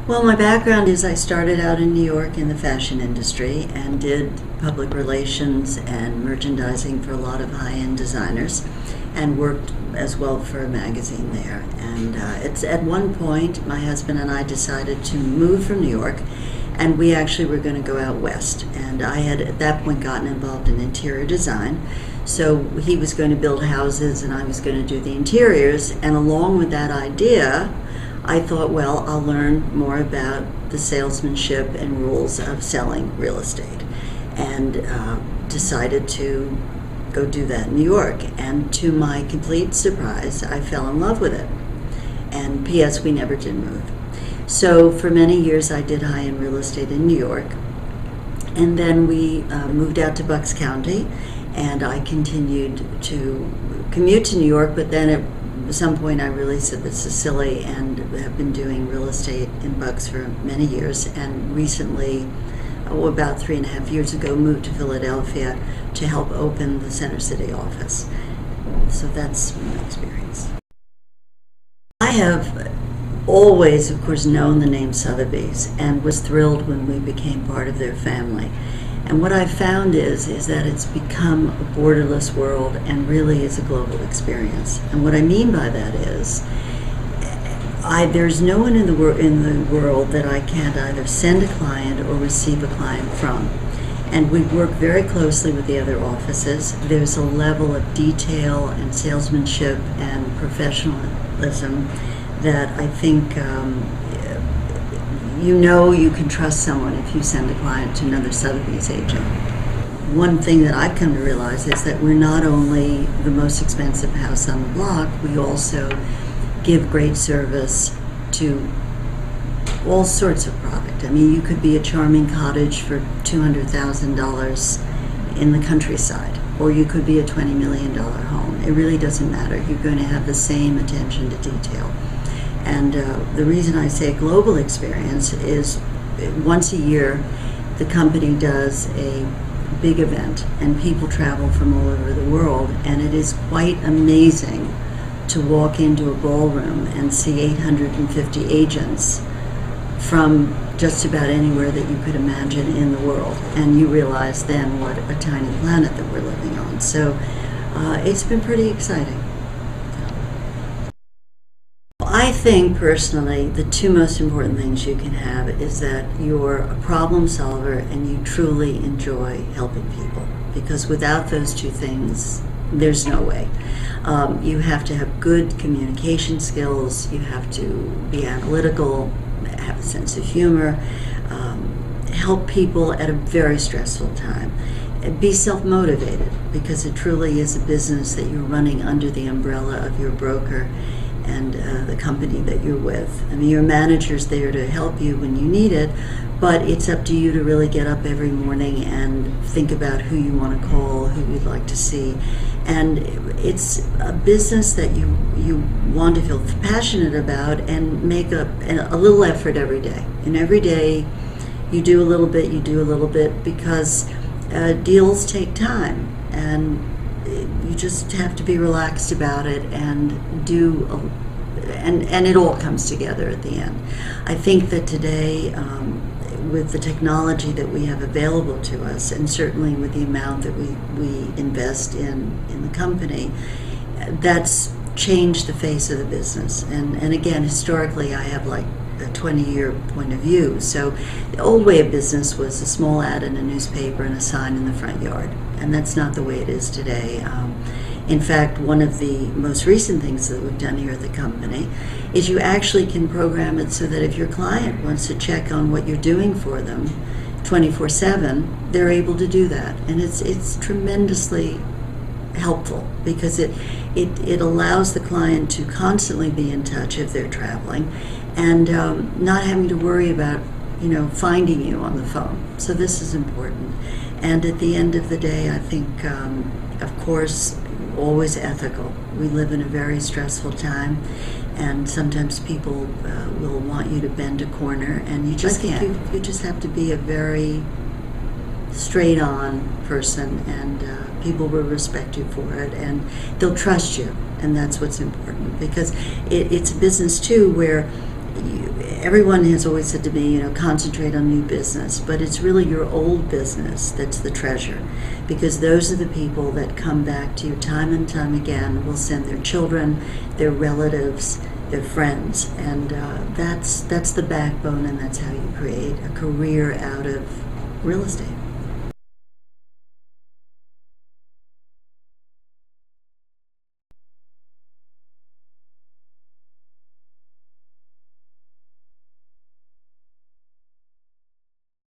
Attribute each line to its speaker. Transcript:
Speaker 1: Well, my background is I started out in New York in the fashion industry and did public relations and merchandising for a lot of high-end designers and worked as well for a magazine there. And it's at one point my husband and I decided to move from New York, and we actually were going to go out west. And I had at that point gotten involved in interior design. So he was going to build houses and I was going to do the interiors, and along with that idea I thought, well, I'll learn more about the salesmanship and rules of selling real estate, and decided to go do that in New York. And to my complete surprise, I fell in love with it. And P.S., we never did move. So for many years I did high-end real estate in New York, and then we moved out to Bucks County, and I continued to commute to New York, but then at some point I really said this is silly, and have been doing real estate in Bucks for many years, and recently, about 3.5 years ago, moved to Philadelphia to help open the Center City office. So that's my experience. I have always, of course, known the name Sotheby's and was thrilled when we became part of their family. And what I've found is that it's become a borderless world and really is a global experience. And what I mean by that is, there's no one in the world that I can't either send a client or receive a client from. And we work very closely with the other offices. There's a level of detail and salesmanship and professionalism that I think you can trust someone if you send a client to another Sotheby's agent. One thing that I've come to realize is that we're not only the most expensive house on the block, we also give great service to all sorts of product. I mean, you could be a charming cottage for $200,000 in the countryside, or you could be a $20 million home. It really doesn't matter. You're going to have the same attention to detail. And the reason I say global experience is once a year the company does a big event and people travel from all over the world, and it is quite amazing to walk into a ballroom and see 850 agents from just about anywhere that you could imagine in the world, and you realize then what a tiny planet that we're living on. So it's been pretty exciting. I think personally the two most important things you can have is that you're a problem solver and you truly enjoy helping people, because without those two things there's no way. You have to have good communication skills, you have to be analytical, have a sense of humor, help people at a very stressful time. Be self-motivated, because it truly is a business that you're running under the umbrella of your broker and the company that you're with. I mean, your manager's there to help you when you need it, but it's up to you to really get up every morning and think about who you want to call, who you'd like to see. And it's a business that you want to feel passionate about and make a little effort every day. And every day you do a little bit, because deals take time, and you just have to be relaxed about it and and it all comes together at the end. I think that today, with the technology that we have available to us, and certainly with the amount that we invest in the company, that's changed the face of the business. And again, historically, I have like a 20-year point of view. So the old way of business was a small ad in a newspaper and a sign in the front yard, and that's not the way it is today. In fact, one of the most recent things that we've done here at the company is you actually can program it so that if your client wants to check on what you're doing for them 24/7, they're able to do that. And it's tremendously helpful, because it allows the client to constantly be in touch if they're traveling, and not having to worry about finding you on the phone. So this is important. And at the end of the day, I think, of course, always ethical. We live in a very stressful time, and sometimes people will want you to bend a corner, and you just can't. You just have to be a very straight-on person, and people will respect you for it, and they'll trust you, and that's what's important, because it's a business too where everyone has always said to me, concentrate on new business, but it's really your old business that's the treasure, because those are the people that come back to you time and time again, will send their children, their relatives, their friends, and that's the backbone, and that's how you create a career out of real estate.